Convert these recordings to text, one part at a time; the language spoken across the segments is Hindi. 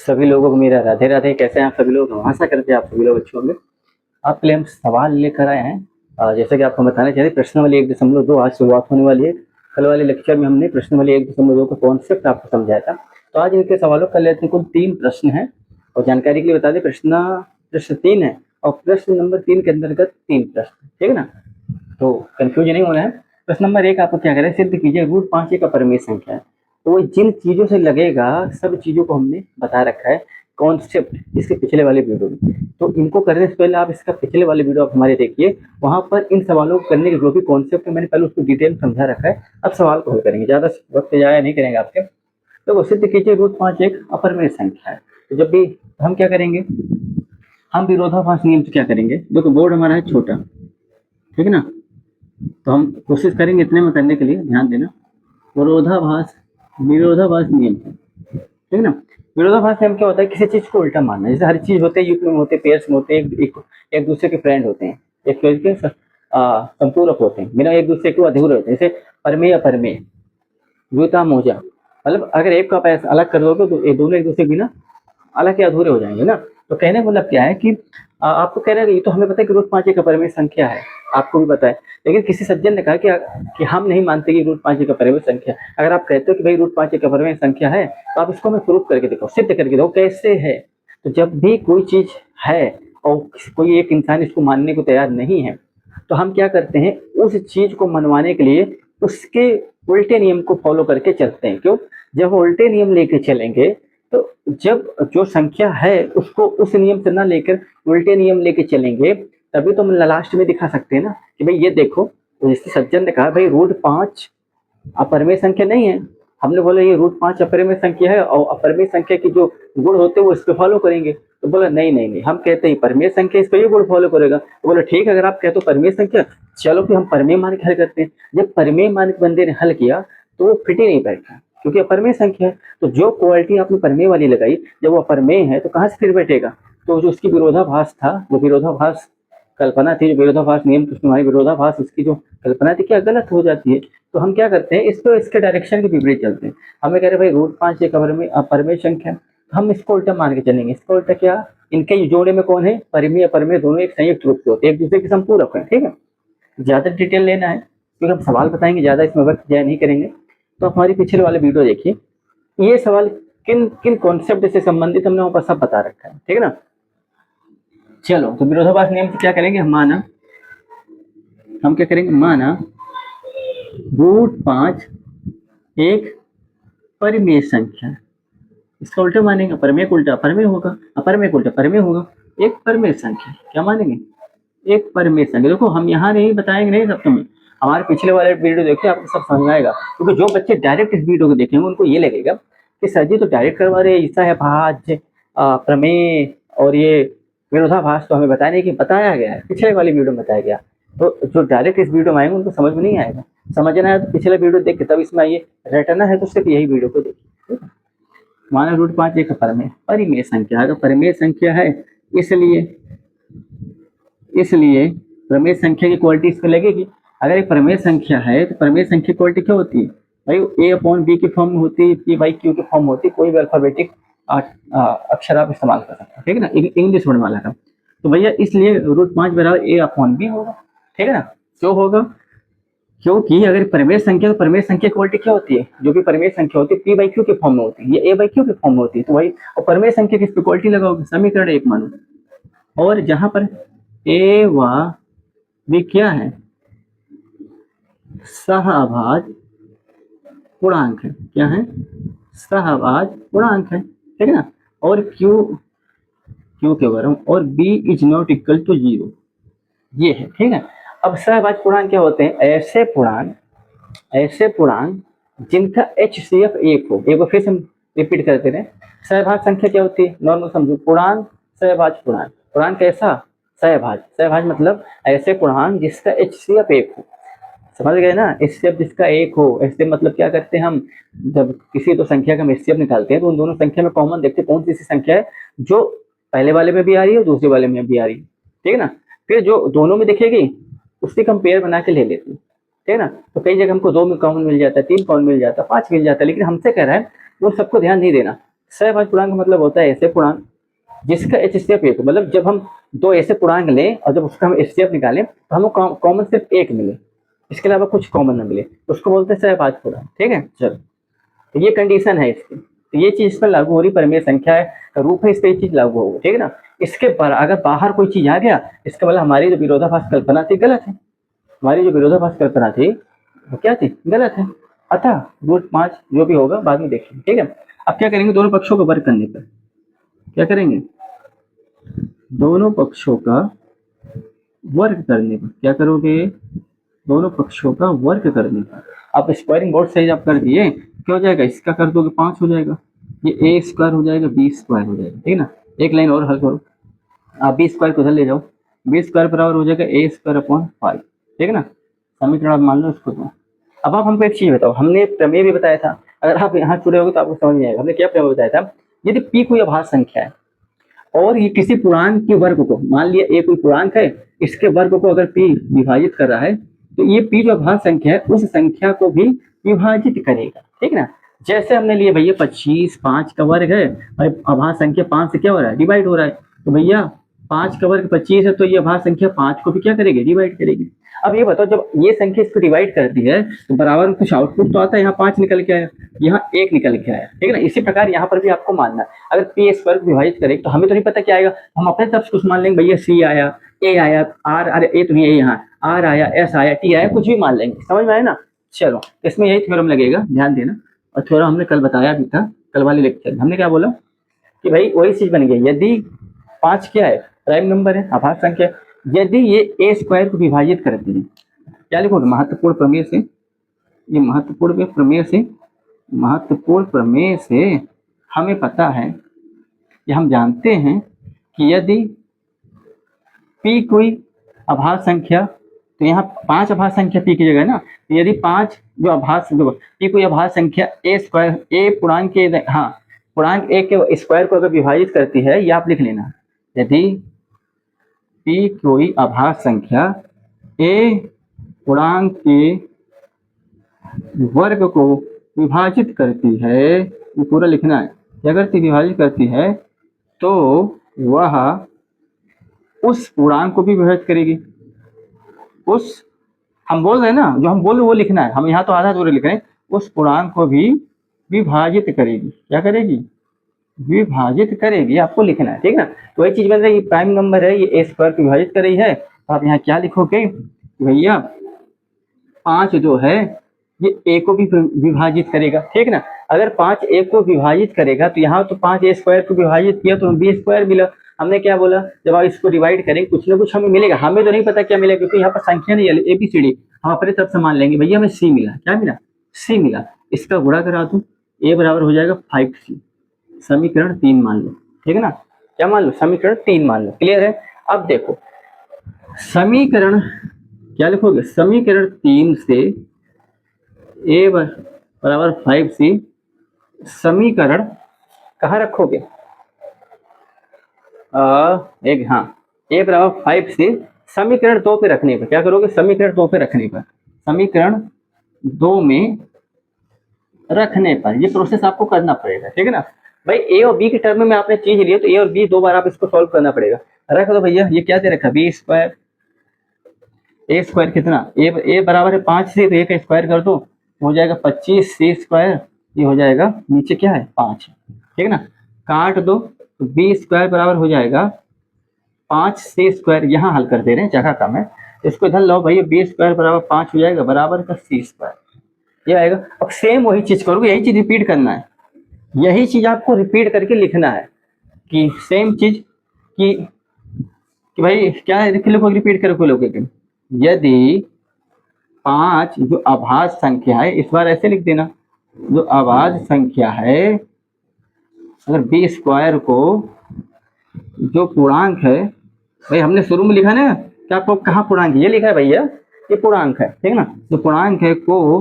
सभी लोगों को मेरा राधे राधे। कैसे हैं आप सभी लोग? हम आशा करते हैं आप सभी लोग अच्छे होंगे। आपके लिए हम सवाल लेकर आए हैं। जैसे कि आपको बताना चाहिए, प्रश्नावली 1.2 आज शुरुआत होने वाली है। कल वाले लेक्चर में हमने प्रश्नावली 1.2 का कॉन्सेप्ट आपको समझाया था। तो आज इनके सवालों का लेते हैं। कुल 3 प्रश्न हैं और जानकारी के लिए बता दें, प्रश्न 3 है और प्रश्न नंबर 3 के अंतर्गत 3 प्रश्न, ठीक है ना? तो कंफ्यूजन नहीं होना है। प्रश्न नंबर 1 आपको क्या करें, सिद्ध कीजिए रूट 5 एक अपरिमेय संख्या है। तो वो जिन चीजों से लगेगा सब चीजों को हमने बता रखा है कॉन्सेप्ट इसके पिछले वाले वीडियो में। तो इनको करने से पहले आप इसका पिछले वाले वीडियो आप हमारे देखिए, वहां पर इन सवालों को करने के जो भी कॉन्सेप्ट है मैंने पहले उसको डिटेल समझा रखा है। अब सवाल को हल करेंगे, ज्यादा वक्त जाया नहीं करेंगे आपके। तो वो सिद्ध कीजिए रूट 5 एक अपरिमेय संख्या है। तो जब भी हम क्या करेंगे, हम विरोधाभास नियम से क्या करेंगे। देखो बोर्ड हमारा है छोटा, ठीक है ना? तो हम कोशिश करेंगे इतने में करने के लिए, ध्यान देना। विरोधाभास नियम, ठीक है ना? विरोधाभास नियम क्या होता है, किसी चीज को उल्टा मानना। जैसे हर चीज होते हैं, युग्म में होते हैं, पेयर्स में होते हैं, एक दूसरे के फ्रेंड होते हैं, एक दूसरे के संपूरक होते हैं, बिना एक दूसरे के अधूरे होते हैं। जैसे परमेय अपरमेय, जूता मोजा, मतलब अगर एक को आप ऐसा अलग कर दोगे तो ये दोनों एक दूसरे के बिना अलग या अधूरे हो जाएंगे ना। तो कहने का मतलब क्या है कि आपको कह रहे हैं, ये तो हमें पता है कि रूट 5 एक अपरिमेय संख्या है, आपको भी पता है। लेकिन किसी सज्जन ने कहा कि हम नहीं मानते कि रूट 5 एक अपरिमेय संख्या। अगर आप कहते हो कि भाई रूट 5 एक अपरिमेय संख्या है, तो आप इसको हमें प्रूव करके दिखाओ, सिद्ध करके दिखाओ कैसे है। तो जब भी कोई चीज है और कोई एक इंसान इसको मानने को तैयार नहीं है, तो हम क्या करते हैं, उस चीज को मनवाने के लिए उसके उल्टे नियम को फॉलो करके चलते हैं। क्यों? जब उल्टे नियम लेके चलेंगे तो जब जो संख्या है उसको उस नियम से ना लेकर उल्टे नियम लेके चलेंगे, तभी तो हम लास्ट में दिखा सकते हैं ना कि भाई ये देखो। तो जैसे सज्जन ने कहा भाई रूट 5 अपरिमेय संख्या नहीं है, हमने बोला ये रूट 5 अपरिमेय संख्या है और अपरिमेय संख्या की जो गुण होते हैं वो इस पे फॉलो करेंगे। तो बोला नहीं नहीं नहीं, हम कहते हैं परिमेय संख्या इस पे ये गुण फॉलो करेगा। तो बोला ठीक है, अगर आप कहते हो परिमेय संख्या, चलो कि हम परिमेय मान के हल करते हैं। जब परिमेय मान के बंदे ने हल किया तो वो फिट ही नहीं बैठा, क्योंकि अपरिमेय संख्या है। तो जो क्वालिटी आपने परिमेय वाली लगाई, जब वो अपरिमेय है तो कहाँ से फिर बैठेगा? तो जो उसकी विरोधाभास था, जो विरोधाभास कल्पना थी, जो विरोधाभास नियम तुम्हारी विरोधाभास उसकी जो कल्पना थी, क्या गलत हो जाती है। तो हम क्या करते हैं, इसको इसके डायरेक्शन के विपरीत चलते हैं। हमें कह रहे भाई रूट 5 एक अपरिमेय संख्या, तो हम इसको उल्टा मान के चलेंगे। इसको उल्टा क्या, इनके जोड़े में कौन है, परिमेय अपरिमेय दोनों एक संयुक्त रूप से होते हैं, एक दूसरे के संपूरक है, ठीक है? ज्यादा डिटेल लेना है क्योंकि हम सवाल बताएंगे, ज्यादा इसमें वक्त जाया नहीं करेंगे। तो हमारी पिछले वाले वीडियो देखिए, ये सवाल किन किन कॉन्सेप्ट से संबंधित हमने वहां पर सब बता रखा है, ठीक है ना? चलो, तो विरोधाभास नियम से क्या करेंगे, हम क्या करेंगे, माना रूट 5 एक परिमेय संख्या। इसका उल्टा मानेंगे, अपरिमेय को उल्टा अपरिमेय होगा, अपरिमेय को उल्टा परिमेय होगा। एक परिमेय संख्या क्या मानेंगे, एक परिमेय संख्या। देखो हम यहाँ नहीं बताएंगे, नहीं सब तुम्हें, हमारे पिछले वाले वीडियो देखिए, आपको सब समझ आएगा। क्योंकि जो बच्चे डायरेक्ट इस वीडियो को देखेंगे उनको ये लगेगा कि सर जी तो डायरेक्ट करवा रहे, ईसा है भाज्य प्रमेय और ये विरोधाभास तो हमें बताने की बताया गया है, पिछले वाली वीडियो में बताया गया। तो जो डायरेक्ट इस वीडियो में आएंगे उनको समझ में नहीं आएगा। समझना है तो पिछले वीडियो देख के तब इसमें आइए, रटना है तो सिर्फ यही वीडियो को देखिए। माना रूट 5 एक परिमेय संख्या, अगर परिमेय संख्या है इसलिए प्रमेय संख्या की क्वालिटी इस पर लगेगी। अगर एक प्रमेय संख्या है तो प्रमेय संख्या की क्वालिटी क्या होती है भाई, A/B की फॉर्म में होती है, P/Q की फॉर्म होती है, कोई भी अल्फाबेटिक अक्षर आप इस्तेमाल कर सकते हैं, ठीक है ना, इंग्लिश वर्ड वाला का। तो भैया इसलिए रूट 5 बराबर A/B होगा, ठीक है ना? क्यों होगा? क्योंकि अगर प्रमेय संख्या, तो प्रमेय संख्या क्वालिटी क्या होती है, जो भी प्रमेय संख्या होती है P/Q के फॉर्म में होती है, ये A/Q के फॉर्म में होती है। तो भाई और प्रमेय संख्या किस पे क्वालिटी लगाओगे, समीकरण 1 मानो, और जहां पर A व B क्या है, सहअभाज्य पूर्णांक है। क्या है? सहअभाज्य पूर्णांक है, ठीक है ना? और Q के वर्ग और B is not equal to 0, ये है, ठीक है? अब सहअभाज्य पूर्णांक क्या होते हैं, ऐसे पूर्णांक जिनका HCF 1 हो। एक बार फिर से हम रिपीट करते रहे, सहअभाज्य संख्या क्या होती है, नॉर्मल समझो, पूर्णांक सहअभाज्य पूर्णांक। पूर्णांक कैसा, सहअभाज्य मतलब ऐसे पूर्णांक जिसका HCF 1 हो। समझ गए ना, HCF जिसका 1 हो। HCF मतलब क्या करते हैं हम, जब किसी दो संख्या का हम HCF निकालते हैं तो उन दोनों संख्या में कॉमन देखते हैं कौन सी संख्या है जो पहले वाले में भी आ रही है और दूसरे वाले में भी आ रही है, ठीक है ना? फिर जो दोनों में दिखेगी उससे हम पेयर बना के ले लेते हैं, ठीक है ना? तो कई जगह हमको 2 में कॉमन मिल जाता है, 3 कॉमन मिल जाता है, 5 मिल जाता है, लेकिन हमसे कह रहा है उन सबको ध्यान नहीं देना, सहभाज्य पूर्णांक का मतलब होता है ऐसे पूर्णांक जिसका HCF एक हो। मतलब जब हम दो ऐसे पूर्णांक लें और जब उसका हम HCF निकालें तो हमें कॉमन सिर्फ एक मिले, इसके अलावा कुछ कॉमन ना मिले, उसको बोलते हैं सहभाज्य पूर्णांक। ठीक है, चलो, तो ये कंडीशन है इसकी, तो ये चीज इस पर लागू हो रही, परिमेय संख्या है का रूप है, इस पर ये चीज लागू होगी। ठीक है ना, इसके पर अगर बाहर कोई चीज आ गया, इसका मतलब हमारी जो विरोधाभास कल्पना थी गलत है, हमारी जो विरोधाभास कल्पना थी वो क्या थी, गलत है। अतः √5 जो भी होगा बाद में देखेंगे। ठीक है, अब क्या करेंगे, दोनों पक्षों को वर्ग करने पर क्या करेंगे, दोनों पक्षों का वर्ग करने पर क्या करोगे, दोनों पक्षों का वर्ग करने पर। आप स्क्वायरिंग बोर्ड से आप कर दिए, क्या हो जाएगा, इसका कर दोगे 5 हो जाएगा, ये ए स्क्वायर हो जाएगा, बी स्क्वायर हो जाएगा। ठीक है ना, एक लाइन और हल करो, आप बी स्क्वायर को उधर ले जाओ, बी स्क्वायर बराबर हो जाएगा ए स्क्वायर अपॉन 5। ठीक है ना, समीकरण आप मान लो इसको तो। अब आप हमको एक चीज बताओ, हमने प्रमेय भी बताया था, अगर आप यहाँ जुड़े होगे तो आपको समझ नहीं आएगा। हमने क्या प्रमेय बताया था, यदि पी कोई अभाज्य संख्या है और ये किसी पूर्णांक के वर्ग को, मान लिया ए कोई पूर्णांक है, इसके वर्ग को अगर पी विभाजित कर रहा है तो ये पी जो अभाज्य संख्या है उस संख्या को भी विभाजित करेगा। ठीक है ना, जैसे हमने लिए भैया 25 5 का वर्ग है और अभाज्य संख्या 5 से क्या हो रहा है, डिवाइड हो रहा है, तो भैया 5 का वर्ग 25 है तो ये अभाज्य संख्या 5 को भी क्या करेगी, डिवाइड करेगी। अब ये बताओ, जब ये संख्या इसको डिवाइड करती है तो बराबर में कुछ आउटपुट तो आता है, यहाँ 5 निकल के आया, यहाँ 1 निकल के आया। ठीक है ना, इसी प्रकार यहाँ पर भी आपको मानना है, अगर पी स्क्वायर को विभाजित करें तो हमें तो नहीं पता क्या आएगा, हम अपने तरफ से कुछ मान लेंगे, भैया सी आया, ए आया, आर, अरे ए तो नहीं है, यहाँ आर आया, एस आया, टी आया, कुछ भी मान लेंगे। समझ में आया ना, चलो इसमें यही थ्योरम लगेगा, ध्यान देना। और थ्योरम हमने कल बताया भी था, कल वाले लेक्चर में हमने क्या बोला कि भाई वही चीज बन गई, यदि 5 क्या है, प्राइम नंबर है, अभाज्य संख्या, यदि ये ए स्क्वायर को विभाजित करती है, क्या लिखोगे, महत्वपूर्ण प्रमेय से, ये महत्वपूर्ण प्रमेय से, महत्वपूर्ण प्रमेय से हमें पता है, ये हम जानते हैं कि यदि p कोई अभाज्य संख्या, तो यहाँ 5 अभाज्य संख्या p की जगह है ना, तो यदि 5 जो अभाज्य, जो p कोई अभाज्य संख्या ए स्क्वायर, ए पूर्णांक के, हाँ पूर्णांक ए के स्क्वायर को अगर विभाजित करती है, ये आप लिख लेना, यदि p कोई अभाज्य संख्या ए पूर्णांक के वर्ग को विभाजित करती है, ये पूरा लिखना है, क्या करती, विभाजित करती है, तो वह उस पूर्णांक को भी विभाजित करेगी। उस, हम बोल रहे हैं ना, जो हम बोल रहे वो लिखना है, हम यहाँ तो आधा अधूरा लिख रहे हैं, उस पूर्णांक को भी विभाजित करेगी। क्या करेगी, विभाजित करेगी, आपको लिखना है। ठीक है ना, तो वही चीज बन रही है, प्राइम नंबर है, ये ए स्क्वायर को विभाजित कर रही है, तो आप यहाँ क्या लिखोगे, भैया 5 जो है ये ए को भी विभाजित करेगा। ठीक ना, अगर 5 ए को विभाजित करेगा तो यहाँ तो 5 ए स्क्वायर को विभाजित किया तो बी स्क्वायर मिला। हमने क्या बोला, जब आप इसको डिवाइड करेंगे कुछ ना कुछ हमें मिलेगा, हमें तो नहीं पता क्या मिलेगा क्योंकि यहाँ पर संख्या नहीं है, ABCD हम अपने तरफ से मान लेंगे, भैया हमें सी मिला, क्या मिला, सी मिला, इसका गुणा करा दूं, ए बराबर हो जाएगा 5C, समीकरण 3 मान लो। ठीक है ना, क्या मान लो, समीकरण 3 मान लो, क्लियर है। अब देखो समीकरण क्या लिखोगे, समीकरण 3 से ए बराबर 5C समीकरण कहाँ रखोगे, एक, हाँ ए बराबर 5C समीकरण 2 पे रखने पर क्या करोगे, समीकरण 2 पे रखने पर, समीकरण 2 में रखने पर ये प्रोसेस आपको करना पड़ेगा। ठीक है ना भाई, ए और बी के टर्म में आपने चीज लिया तो ए और बी 2 बार आप इसको सॉल्व करना पड़ेगा। रख दो भैया, ये क्या दे रखा, बी स्क्वायर, ए स्क्वायर कितना, ए बराबर है 5C, तो ए का स्क्वायर कर दो, हो जाएगा 25C स्क्वायर, ये हो जाएगा नीचे क्या है 5। ठीक है ना, काट दो, तो बी स्क्वायर बराबर हो जाएगा 5C स्क्वायर, यहाँ हल कर दे रहे हैं, जगह कम है, इसको इधर लो भैया, बी स्क्वायर बराबर 5 हो जाएगा, बराबर का C स्क्वायर, ये आएगा। अब सेम वही चीज करोगे, यही चीज रिपीट करना है, यही चीज आपको रिपीट करके लिखना है कि सेम चीज कि भाई क्या है, लिखोगे रिपीट करके लोगे, यदि 5 जो अभाज्य संख्या है, इस बार ऐसे लिख देना, जो अभाज्य संख्या है, अगर बी स्क्वायर को जो पूर्णांक है, भाई हमने शुरू में लिखा ना, क्या आपको कहाँ पूर्णांक ये लिखा है भैया, ये पूर्णांक है। ठीक है ना, जो पूर्णांक है को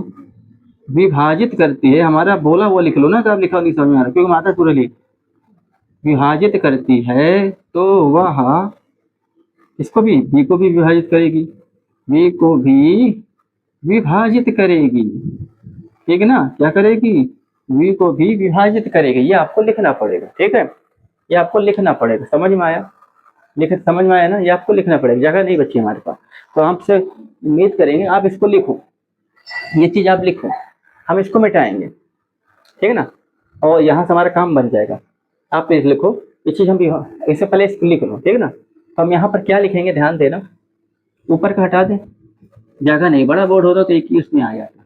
विभाजित करती है, हमारा बोला वो लिख लो ना, कब लिखा नहीं समझ में आ रहा, क्योंकि माता पूरा लिख, विभाजित करती है तो वह इसको भी, बी को भी विभाजित करेगी, बी को भी विभाजित करेगी। ठीक है ना, क्या करेगी, v को भी विभाजित करेगी, ये आपको लिखना पड़ेगा, ठीक है, ये आपको लिखना पड़ेगा, समझ में आया, समझ में आया ना, ये आपको लिखना पड़ेगा, जगह नहीं बची हमारे पास, तो आपसे उम्मीद करेंगे आप इसको लिखो, ये चीज आप लिखो, हम इसको मिटाएंगे, ठीक है ना, और यहाँ से हमारा काम बन जाएगा। आप प्लीज लिखो ये चीज, हम भी इससे पहले इसको लिख लो, ठीक है ना। तो हम यहाँ पर क्या लिखेंगे, ध्यान देना, ऊपर का हटा दें, जगह नहीं, बड़ा बोर्ड होता तो एक ही उसमें आ जाता।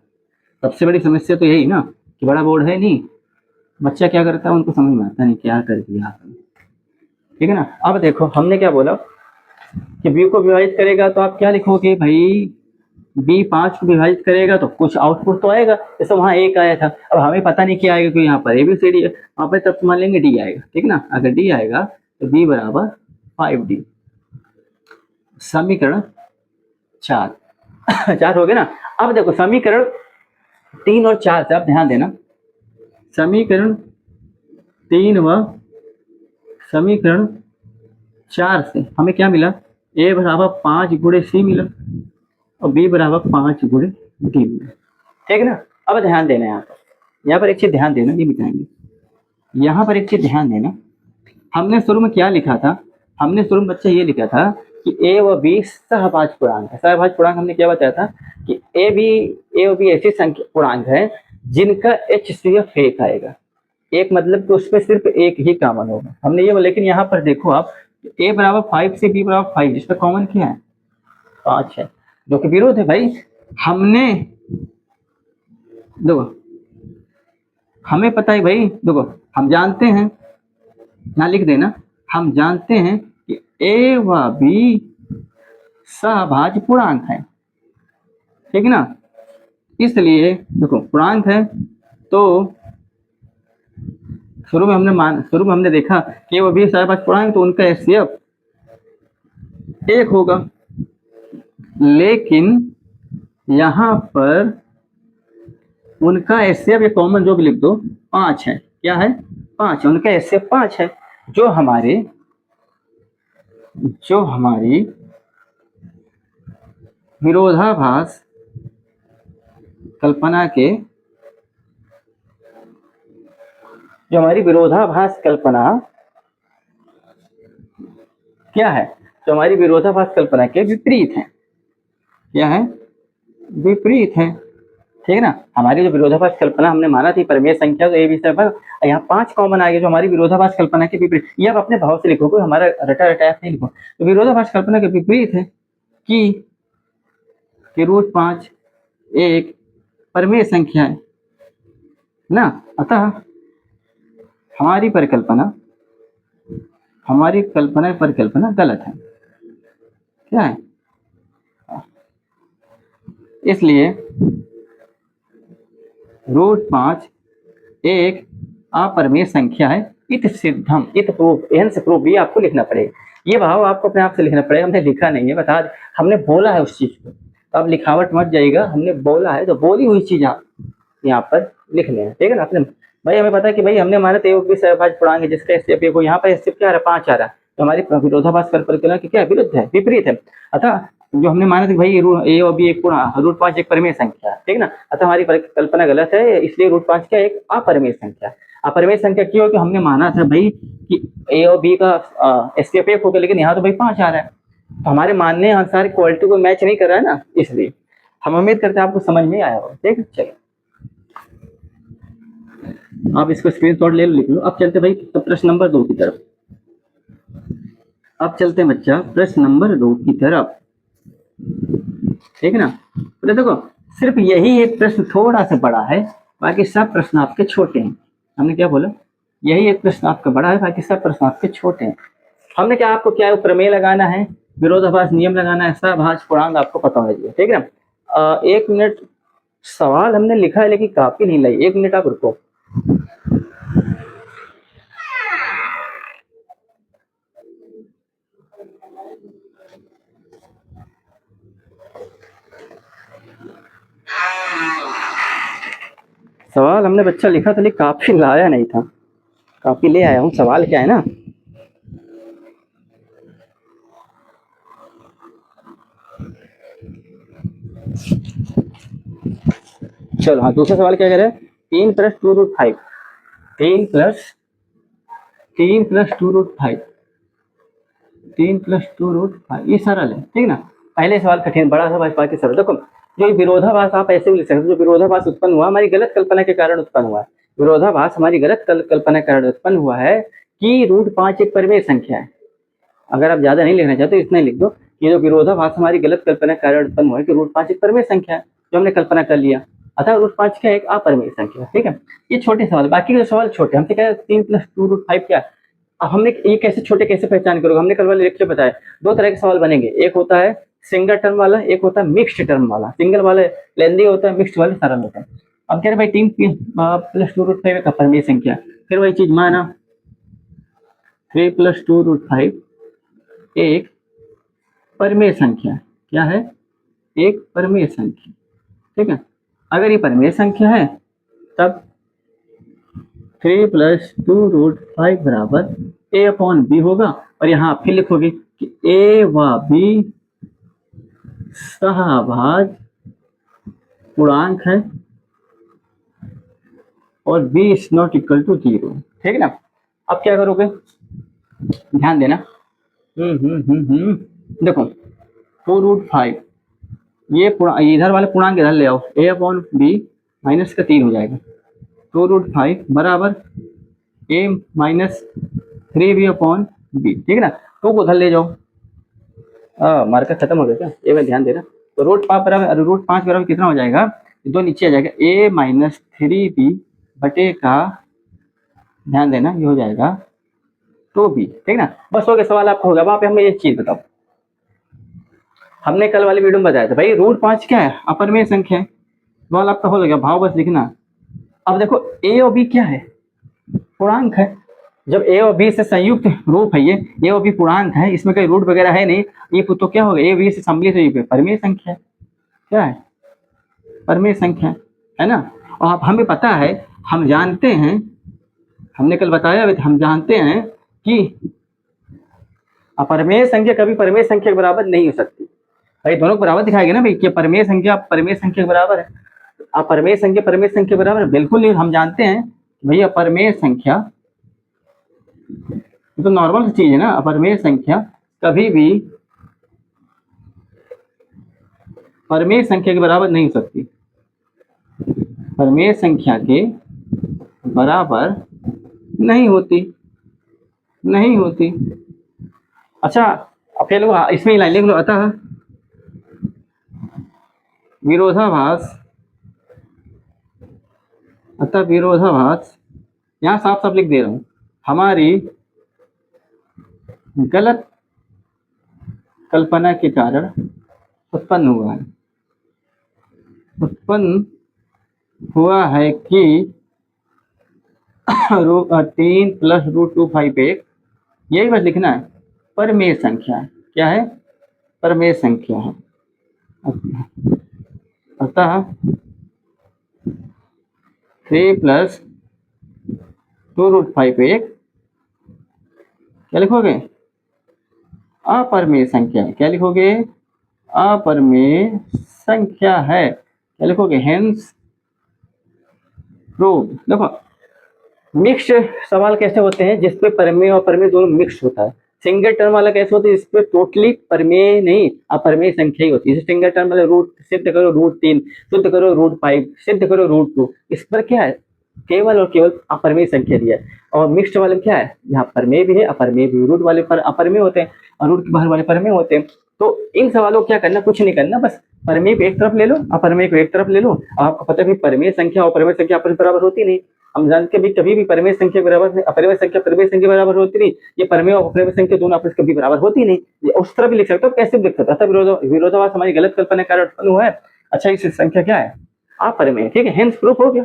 सबसे बड़ी समस्या तो यही ना कि बड़ा बोर्ड है नहीं, बच्चा क्या करता है उनको समझ में आता नहीं क्या कर दिया, ठीक है ना। अब देखो हमने क्या बोला कि बी को विभाजित करेगा तो आप क्या लिखोगे भाई, बी 5 को विभाजित करेगा तो कुछ आउटपुट तो आएगा, जैसे वहाँ एक आया था, अब हमें पता नहीं क्या आएगा, क्योंकि यहाँ पर ABCD है, वहाँ पर तब मान लेंगे डी आएगा, ठीक ना। अगर डी आएगा तो बी बराबर 5D, समीकरण 4 4 हो गया ना। अब देखो समीकरण 3 और 4 से आप ध्यान देना, समीकरण 3 व समीकरण 4 से हमें क्या मिला, ए बराबर 5 गुणे सी मिला और बी बराबर 5 गुणे डी मिला, ठीक है ना। अब ध्यान देना, यहाँ पर एक चीज ध्यान देना, ये मिटाएंगे, यहाँ पर एक चीज ध्यान देना, हमने शुरू में क्या लिखा था, हमने शुरू में बच्चा ये लिखा था कि ए व बी सहभाज्य पूर्णांक है। सहभाज्य पूर्णांक हमने क्या बताया था कि ए व बी ऐसी संख्या पूर्णांक है जिनका HCF एक आएगा, एक मतलब कि उसमें सिर्फ एक ही कॉमन होगा, हमने ये, लेकिन यहाँ पर देखो आप, ए बराबर 5 से बी बराबर 5, जिसका कॉमन क्या है 5 है, जो कि विरोध है भाई। हमने देखो, हमें पता है भाई, देखो हम जानते हैं, ना लिख देना, हम जानते हैं कि ए व बी सहभाज्य पूर्णांक है, ठीक है ना। इसलिए देखो पूर्णांक है तो शुरू में हमने देखा कि वो बी सहभाज्य पूर्णांक, तो उनका HCF एक होगा, लेकिन यहाँ पर उनका HCF, ये कॉमन जो भी लिख दो, 5 है, क्या है 5 है, उनका HCF 5 है, जो हमारी विरोधाभास कल्पना के, जो हमारी विरोधाभास कल्पना क्या है, जो हमारी विरोधाभास कल्पना के विपरीत है, क्या है विपरीत है, ठीक है ना। हमारी जो विरोधाभास कल्पना हमने माना थी परिमेय संख्या, तो ए बी से यहाँ 5 कॉमन आ गया, जो हमारी विरोधाभास कल्पना के विपरीत, ये आप अपने भाव से लिखो, कोई हमारा रटा रटाया नहीं लिखो, तो विरोधाभास कल्पना के विपरीत है कि √5 एक परिमेय संख्या है ना, अतः हमारी परिकल्पना गलत है, क्या है, इसलिए √5 एक अपरिमेय संख्या है, इत सिद्धम, इत प्रूफ, एहन से प्रूफ, ये आपको लिखना पड़ेगा, ये भाव आपको अपने आप से लिखना पड़ेगा, हमने लिखा नहीं है, बता हमने बोला है उस चीज को, तो अब लिखावट मत जाइएगा, हमने बोला है तो बोली हुई चीज आप यहाँ पर लिखने हैं, ठीक है ना। अपने भाई हमें पता है कि भाई हमने माना तो भी सहभाज्य पूर्णांक है जिसका HCF को, यहाँ पर HCF क्या आ रहा है 5 आ रहा है, तो हमारी विरोधाभास कल्पना की क्या विरुद्ध है, विपरीत है, अतः जो हमने माना था भाई ए और बी एक √5 एक परिमेय संख्या, ठीक है ना, अतः हमारी कल्पना गलत है, इसलिए √5 क्या एक अपरिमेय संख्या। अपरिमेय संख्या क्यों, कि हमने माना था भाई कि ए और बी का HCF एक होगा, लेकिन यहाँ तो भाई 5 आ रहा है, तो हमारे मानने अनुसार क्वालिटी को मैच नहीं कर रहा है ना, इसलिए हम उम्मीद करते हैं आपको समझ में आया होगा, ठीक है। चलो आप इसको स्क्रीनशॉट ले लो, लिख लो। अब चलते भाई तो प्रश्न नंबर 2 की तरफ, अब चलते हैं बच्चा प्रश्न नंबर 2 की तरफ, ठीक है ना। तो देखो सिर्फ यही एक प्रश्न थोड़ा सा बड़ा है, बाकी सब प्रश्न आपके छोटे हैं, हमने क्या बोला, यही एक प्रश्न आपका बड़ा है, बाकी सब प्रश्न आपके छोटे हैं। हमने क्या आपको क्या प्रमेय लगाना है, विरोधाभास नियम लगाना है, सहभाज्य पूर्णांक आपको पता होना चाहिए, ठीक है ना। 1 मिनट, सवाल हमने लिखा है लेकिन काफी नहीं लाई, 1 मिनट आप रुको। सवाल हमने बच्चा लिखा था लेकिन काफी लाया नहीं था, काफी ले आया हूँ। सवाल क्या है ना, चलो हाँ दूसरा सवाल क्या कह रहे हैं, 3 प्लस 2√5, 3 प्लस 2√5, 3 + 2√5, ये सरल है, ठीक ना। पहले सवाल कठिन, बड़ा था, बाकी सरल। देखो जो विरोधाभास आप ऐसे भी लिख सकते हो, जो विरोधाभास उत्पन्न हुआ हमारी गलत कल्पना के कारण उत्पन्न हुआ है। विरोधाभास हमारी गलत कल्पना के कारण उत्पन्न हुआ है कि √5 एक परिमेय संख्या है। अगर आप ज्यादा नहीं लिखना चाहते तो इतना ही लिख दो कि जो विरोधाभास हमारी गलत कल्पना के कारण उत्पन्न हुआ है कि √5 एक परिमेय संख्या है, जो हमने कल्पना कर लिया, अतः √5 क्या एक अपरिमेय संख्या, ठीक है। ये छोटे सवाल, बाकी के सवाल छोटे। हमसे क्या 3 + 2√5 क्या। अब हमने ये कैसे छोटे कैसे पहचान करोगे, हमने कल वाले लेक्चर बताया दो तरह के सवाल बनेंगे, एक होता है सिंगल टर्म वाला, एक होता है मिक्स्ड टर्म वाला। सिंगल वाले लेंदी होता है, मिक्स्ड वाले सरल होता है। अब कह रहे भाई 3 + 2√5 एक अपरिमेय संख्या, फिर वही चीज माना 3 + 2√5 एक परिमेय संख्या, क्या है, एक परिमेय संख्या, ठीक है। अगर ये परिमेय संख्या है तब 3 + 2√5 बराबर a/b होगा, और यहाँ फिर लिखोगे कि a व b सहभाज्य पूर्णांक है और b is not equal to 0, ठीक है ना। अब क्या करोगे, ध्यान देना। देखो 2√5 ये इधर वाले पूर्णांक इधर ले आओ, a/b -3 हो जाएगा। 2√5 बराबर a - 3b/b, ठीक है ना। तो उधर ले जाओ, मार्कर खत्म हो गया क्या, ये मैं ध्यान देना। तो √5 बराबर कितना हो जाएगा, दो नीचे आ जाएगा, a - 3b बटे का, ध्यान देना, ये हो जाएगा 2b, ठीक ना। बस हो गया, सवाल आपका होगा। अब आप हमें एक चीज बताओ, हमने कल वाली वीडियो में बताया था भाई √5 क्या है, अपरिमेय संख्या है। सवाल आपका हो गया, भाव बस लिखना। अब देखो a और b क्या है, पूर्णांक है। जब a और b से संयुक्त रूप है, ये a और b पूर्णांक है, इसमें कोई रूट वगैरह है नहीं, ये तो क्या होगा, a और b से सम्मिलित है, परिमेय संख्या है। क्या है, परिमेय संख्या है ना। और अब हमें पता है, हम जानते हैं, हमने कल बताया, हम जानते हैं कि अपरिमेय संख्या कभी परिमेय संख्या के बराबर नहीं हो सकती। भाई दोनों को बराबर दिखाएगा ना भाई, कि परिमेय संख्या परिमेय संख्या के बराबर है, अपरिमेय संख्या परिमेय संख्या के बराबर है, बिल्कुल नहीं। हम जानते हैं भैया अपरिमेय संख्या तो नॉर्मल चीज है ना, अपरिमेय संख्या कभी भी परिमेय संख्या के बराबर नहीं हो सकती, परिमेय संख्या के बराबर नहीं होती, नहीं होती। अच्छा अब फिर लोग इसमें लाइन लिख लो, अतः विरोधाभास, अतः विरोधाभास, यहाँ साफ साफ लिख दे रहा हूँ, हमारी गलत कल्पना के कारण उत्पन्न हुआ है, उत्पन्न हुआ है कि 3 + √25 एक, यही बस लिखना है, परिमेय संख्या है। क्या है, परिमेय संख्या है। अतः 3 + 2√5 एक, क्या लिखोगे, अपरिमेय संख्या है। क्या लिखोगे, अपरिमेय संख्या है। क्या लिखोगे, हेंस प्रूव्ड। देखो मिक्स्ड सवाल कैसे होते हैं, जिसपे परिमेय और परिमेय दोनों मिक्स होता है। सिंगल टर्म वाला कैसे होता है, जिसपे टोटली परिमेय नहीं अपरिमेय संख्या ही होती है। जैसे सिंगल टर्म वाला रूट सिद्ध करो √3, सिद्ध करो √5, सिद्ध करो √2, इस पर क्या है, केवल और केवल अपरिमेय संख्या दिया है। और मिक्स्ड वाले में क्या है, यहाँ परिमेय भी है अपरिमेय भी, रूट वाले पर अपरिमेय होते हैं और रूट के बाहर वाले परिमेय होते हैं। तो इन सवालों को क्या करना, कुछ नहीं करना, बस परिमेय को एक तरफ ले लो, अपरिमेय को एक तरफ ले लो। आपको पता है परिमेय संख्या और परिमेय संख्या आपस में बराबर होती नहीं। हम जानते हैं कभी भी परिमेय संख्या बराबर, अपरिमेय संख्या परिमेय संख्या बराबर होती नहीं। ये परिमेय और अपरिमेय संख्या दोनों आपस कभी बराबर होती नहीं। ये उस तरह भी लिख सकते हो, कैसे भी लिख सकते हो। विरोधाभास हमारी गलत कल्पना के कारण उत्पन्न हुआ है। अच्छा इस संख्या क्या है, अपरिमेय, ठीक है, हेंस प्रूफ हो गया।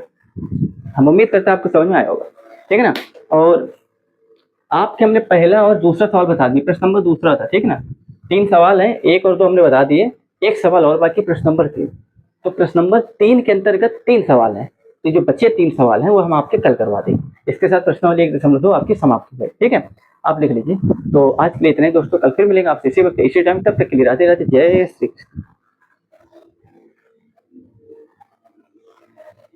हम उम्मीद करते हैं आपको समझ में आया होगा, ठीक है ना। और आपके हमने पहला और दूसरा सवाल बता दिए, प्रश्न नंबर दूसरा था, ठीक ना। 3 सवाल हैं, 1 और 2 हमने बता दिए, एक सवाल और बाकी प्रश्न नंबर 3। तो प्रश्न नंबर 3 के अंतर्गत 3 सवाल हैं, तो जो बचे 3 सवाल हैं वो हम आपके कल करवा देंगे। इसके साथ प्रश्नावली 1.2 आपकी समाप्त हो गई, ठीक है, आप लिख लीजिए। तो आज के लिए इतने दोस्तों, कल फिर मिलेंगे आपसे इसी वक्त इसी टाइम, तब तक के लिए राधे राधे, जय श्री कृष्ण।